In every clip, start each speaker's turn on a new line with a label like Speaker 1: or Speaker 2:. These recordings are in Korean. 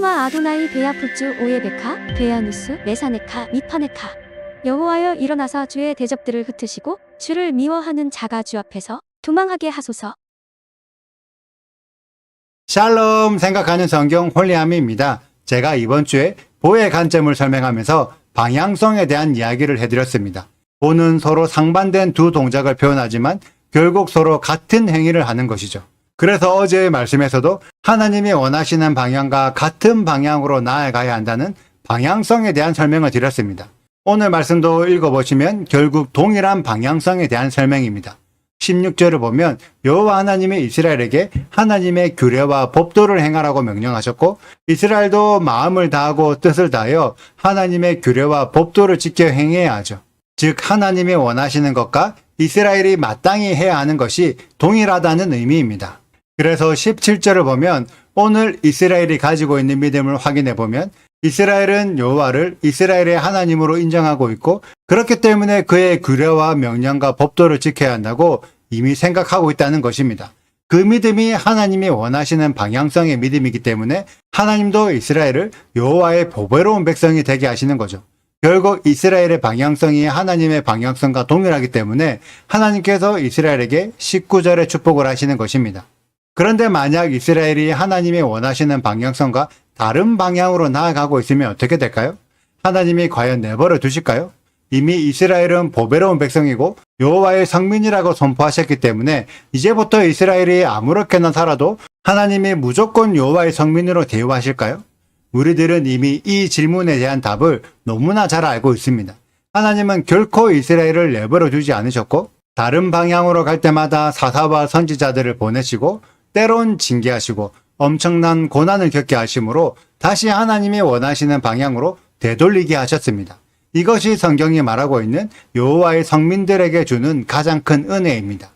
Speaker 1: 슈마 아도나이 베야푸츠 오예베카 베야누스 메사네카 미파네카. 여호와여 일어나사 주의 대적들을 흩으시고 주를 미워하는 자가 주 앞에서 도망하게 하소서.
Speaker 2: 샬롬 생각하는 성경 홀리함입니다. 제가 이번 주에 보의 관점을 설명하면서 방향성에 대한 이야기를 해드렸습니다. 보는 서로 상반된 두 동작을 표현하지만 결국 서로 같은 행위를 하는 것이죠. 그래서 어제의 말씀에서도 하나님이 원하시는 방향과 같은 방향으로 나아가야 한다는 방향성에 대한 설명을 드렸습니다. 오늘 말씀도 읽어보시면 결국 동일한 방향성에 대한 설명입니다. 16절을 보면 여호와 하나님이 이스라엘에게 하나님의 규례와 법도를 행하라고 명령하셨고 이스라엘도 마음을 다하고 뜻을 다하여 하나님의 규례와 법도를 지켜 행해야 하죠. 즉 하나님이 원하시는 것과 이스라엘이 마땅히 해야 하는 것이 동일하다는 의미입니다. 그래서 17절을 보면 오늘 이스라엘이 가지고 있는 믿음을 확인해 보면 이스라엘은 여호와를 이스라엘의 하나님으로 인정하고 있고 그렇기 때문에 그의 규례와 명령과 법도를 지켜야 한다고 이미 생각하고 있다는 것입니다. 그 믿음이 하나님이 원하시는 방향성의 믿음이기 때문에 하나님도 이스라엘을 여호와의 보배로운 백성이 되게 하시는 거죠. 결국 이스라엘의 방향성이 하나님의 방향성과 동일하기 때문에 하나님께서 이스라엘에게 19절의 축복을 하시는 것입니다. 그런데 만약 이스라엘이 하나님이 원하시는 방향성과 다른 방향으로 나아가고 있으면 어떻게 될까요? 하나님이 과연 내버려 두실까요? 이미 이스라엘은 보배로운 백성이고 여호와의 성민이라고 선포하셨기 때문에 이제부터 이스라엘이 아무렇게나 살아도 하나님이 무조건 여호와의 성민으로 대우하실까요? 우리들은 이미 이 질문에 대한 답을 너무나 잘 알고 있습니다. 하나님은 결코 이스라엘을 내버려 두지 않으셨고 다른 방향으로 갈 때마다 사사와 선지자들을 보내시고 때론 징계하시고 엄청난 고난을 겪게 하심으로 다시 하나님이 원하시는 방향으로 되돌리게 하셨습니다. 이것이 성경이 말하고 있는 여호와의 성민들에게 주는 가장 큰 은혜입니다.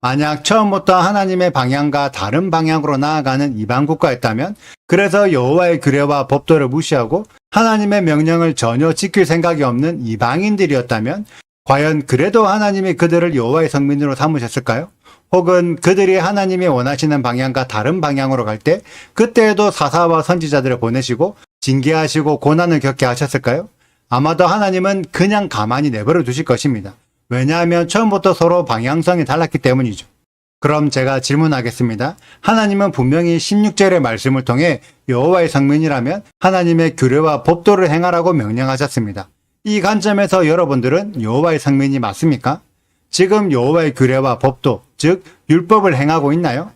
Speaker 2: 만약 처음부터 하나님의 방향과 다른 방향으로 나아가는 이방 국가였다면 그래서 여호와의 규례와 법도를 무시하고 하나님의 명령을 전혀 지킬 생각이 없는 이방인들이었다면 과연 그래도 하나님이 그들을 여호와의 성민으로 삼으셨을까요? 혹은 그들이 하나님이 원하시는 방향과 다른 방향으로 갈 때 그때에도 사사와 선지자들을 보내시고 징계하시고 고난을 겪게 하셨을까요? 아마도 하나님은 그냥 가만히 내버려 두실 것입니다. 왜냐하면 처음부터 서로 방향성이 달랐기 때문이죠. 그럼 제가 질문하겠습니다. 하나님은 분명히 16절의 말씀을 통해 여호와의 성민이라면 하나님의 규례와 법도를 행하라고 명령하셨습니다. 이 관점에서 여러분들은 여호와의 성민이 맞습니까? 지금 여호와의 규례와 법도, 즉 율법을 행하고 있나요?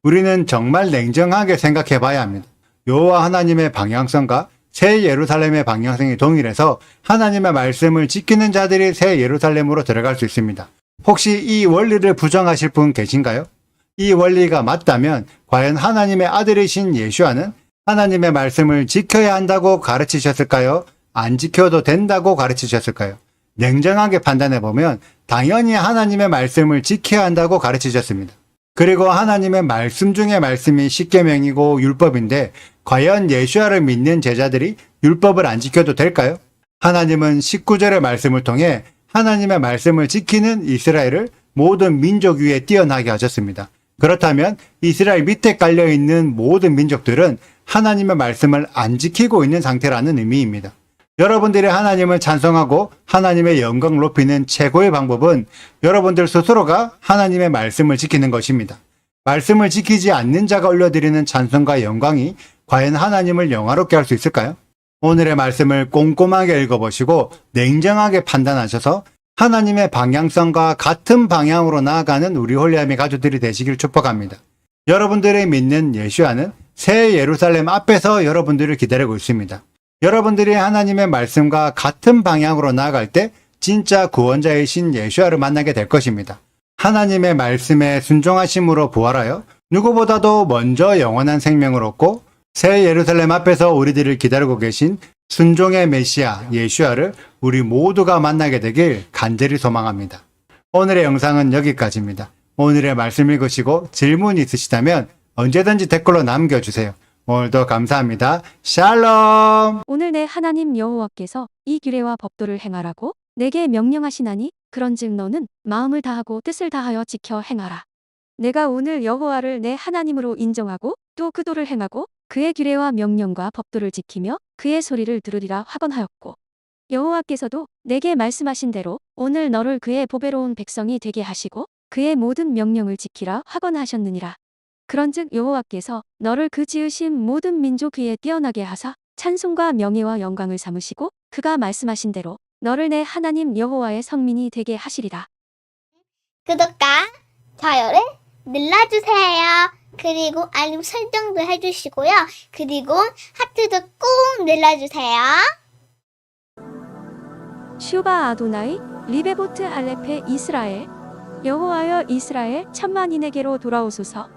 Speaker 2: 우리는 정말 냉정하게 생각해 봐야 합니다. 여호와 하나님의 방향성과 새 예루살렘의 방향성이 동일해서 하나님의 말씀을 지키는 자들이 새 예루살렘으로 들어갈 수 있습니다. 혹시 이 원리를 부정하실 분 계신가요? 이 원리가 맞다면 과연 하나님의 아들이신 예수와는 하나님의 말씀을 지켜야 한다고 가르치셨을까요? 안 지켜도 된다고 가르치셨을까요? 냉정하게 판단해보면 당연히 하나님의 말씀을 지켜야 한다고 가르치셨습니다. 그리고 하나님의 말씀 중에 말씀이 십계명이고 율법인데 과연 예수와를 믿는 제자들이 율법을 안 지켜도 될까요? 하나님은 19절의 말씀을 통해 하나님의 말씀을 지키는 이스라엘을 모든 민족 위에 뛰어나게 하셨습니다. 그렇다면 이스라엘 밑에 깔려있는 모든 민족들은 하나님의 말씀을 안 지키고 있는 상태라는 의미입니다. 여러분들이 하나님을 찬송하고 하나님의 영광을 높이는 최고의 방법은 여러분들 스스로가 하나님의 말씀을 지키는 것입니다. 말씀을 지키지 않는 자가 올려드리는 찬송과 영광이 과연 하나님을 영화롭게 할 수 있을까요? 오늘의 말씀을 꼼꼼하게 읽어보시고 냉정하게 판단하셔서 하나님의 방향성과 같은 방향으로 나아가는 우리 홀리함의 가족들이 되시길 축복합니다. 여러분들의 믿는 예수와는 새 예루살렘 앞에서 여러분들을 기다리고 있습니다. 여러분들이 하나님의 말씀과 같은 방향으로 나아갈 때 진짜 구원자이신 예수와를 만나게 될 것입니다. 하나님의 말씀에 순종하심으로 부활하여 누구보다도 먼저 영원한 생명을 얻고 새 예루살렘 앞에서 우리들을 기다리고 계신 순종의 메시아 예수와를 우리 모두가 만나게 되길 간절히 소망합니다. 오늘의 영상은 여기까지입니다. 오늘의 말씀 읽으시고 질문 있으시다면 언제든지 댓글로 남겨주세요. 오늘도 감사합니다. 샬롬!
Speaker 1: 오늘 내 하나님 여호와께서 이 규례와 법도를 행하라고 내게 명령하시나니 그런즉 너는 마음을 다하고 뜻을 다하여 지켜 행하라. 내가 오늘 여호와를 내 하나님으로 인정하고 또 그 도를 행하고 그의 규례와 명령과 법도를 지키며 그의 소리를 들으리라 확언하였고 여호와께서도 내게 말씀하신 대로 오늘 너를 그의 보배로운 백성이 되게 하시고 그의 모든 명령을 지키라 확언하셨느니라. 그런즉 여호와께서 너를 그 지으신 모든 민족 위에 뛰어나게 하사 찬송과 명예와 영광을 삼으시고 그가 말씀하신 대로 너를 내 하나님 여호와의 성민이 되게 하시리라.
Speaker 3: 구독과 좋아요를 눌러주세요. 그리고 알림 설정도 해주시고요. 그리고 하트도 꼭 눌러주세요.
Speaker 1: 슈바 아도나이 리베보트 알레페 이스라엘 여호와여 이스라엘 천만인에게로 돌아오소서.